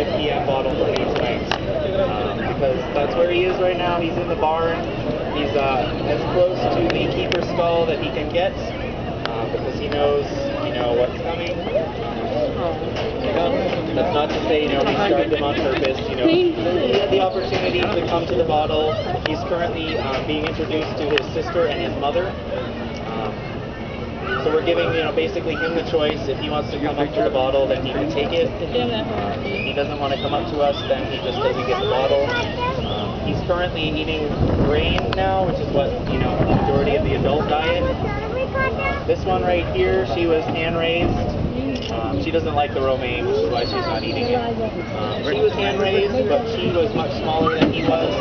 5 p.m. bottle for me tonight. Because that's where he is right now. He's in the barn. He's as close to the keeper skull that he can get because he knows, what's coming. That's not to say, we starved him on purpose. He had the opportunity to come to the bottle. He's currently being introduced to his sister and his mother. So we're giving, basically him the choice. If he wants to come up to the bottle, then he can take it. If he doesn't want to come up to us, then he just doesn't get the bottle. He's currently eating grain now, which is what, the majority of the adult diet. This one right here, she was hand-raised. She doesn't like the romaine, which is why she's not eating it. She was hand-raised, but she was much smaller than he was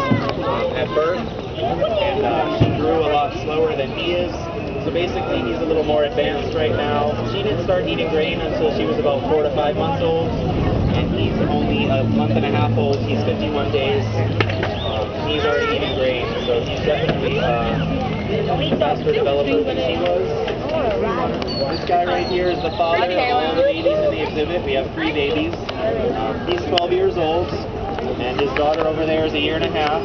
at birth. And she grew a lot slower than he is. So basically, he's a little more advanced right now. She didn't start eating grain until she was about 4 to 5 months old. And he's only a month and a half old. He's 51 days. He's already eating grain, so he's definitely a faster developer than she was. This guy right here is the father of all the babies in the exhibit. We have 3 babies. He's 12 years old, and his daughter over there is a year and a half.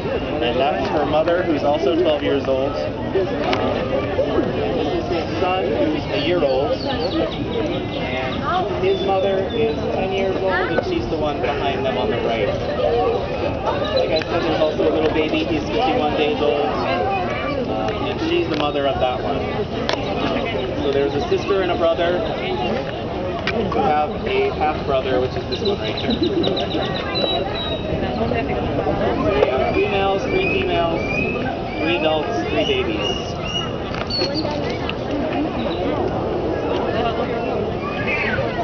And that's her mother, who's also 12 years old. This is his son, who's a year old. And his mother is 10 years old, and she's the one behind them on the right. Like I said, there's also a little baby. He's 51 days old. And she's the mother of that one. So there's a sister and a brother. We have a half-brother, which is this one right here. So we have 3 males, 3 females, 3 adults, 3 babies.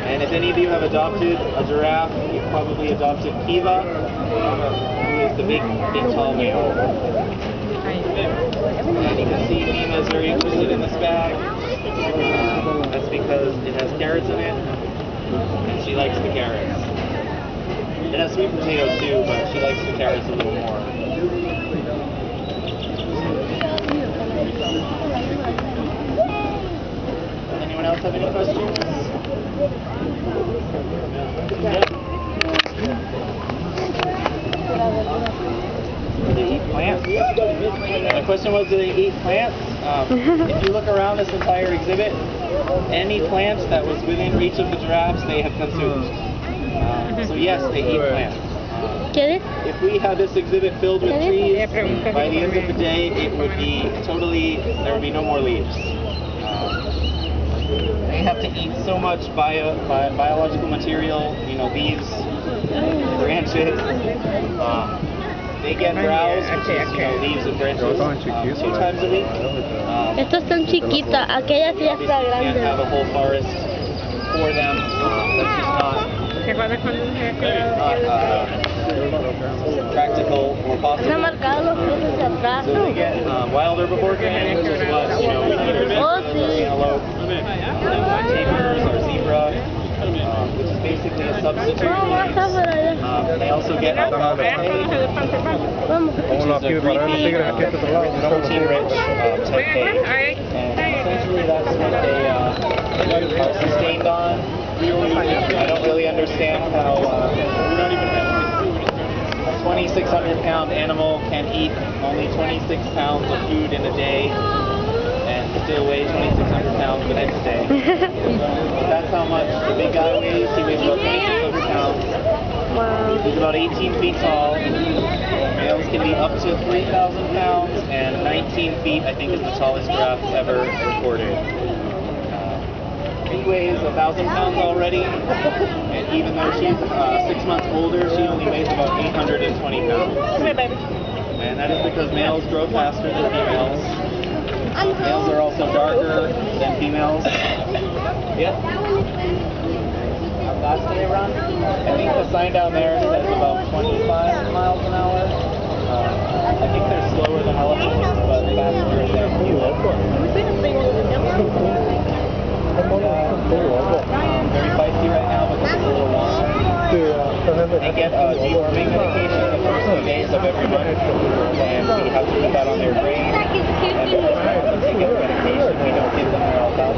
And if any of you have adopted a giraffe, you've probably adopted Kiva, who is the big tall male. And you can see Nima is very interested in this bag. That's because it has carrots in it, and she likes the carrots. It has sweet potatoes too, but she likes the carrots a little more. Anyone else have any questions? Do they eat plants? The question was, do they eat plants? If you look around this entire exhibit, any plant that was within reach of the giraffes, they have consumed. So yes, they eat plants. If we had this exhibit filled with trees, by the end of the day, it would be there would be no more leaves. They have to eat so much biological material, leaves, branches. They get browse, which is, leaves and branches, 2 times a week. Estas están chiquitas, aquella sí está grande. Can't have a whole forest for them. That's just not practical or possible. Están marcados los pies hacia atrás. So they get wild herbivore game, which is what, we eat our antelope, tapirs, or zebra, which is basically a substitute. They also get alfalfa hay, which is a creepy, protein-rich type hay. And essentially that's what they are sustained on. I don't really understand how a 2,600-pound animal can eat only 26 pounds of food in a day and still weigh 2,600 pounds the next day. But that's how much the big guy weighs. He weighs about 2,600 pounds. Wow. He's about 18 feet tall. Males can be up to 3,000 pounds, and 19 feet, I think, is the tallest giraffe ever recorded. He weighs 1,000 pounds already, and even though she's 6 months older, she only weighs about 820 pounds. And that is because males grow faster than females. Males are also darker than females. Yep. How fast do they run? I think the sign down there says about 25 miles an hour. I think they're slower than elephants, but faster than very feisty right now because it's a little warm. They get deworming medication the first few days of every month, and we have to put that on their brain. And because they get the medication, we don't give them their alfalfa.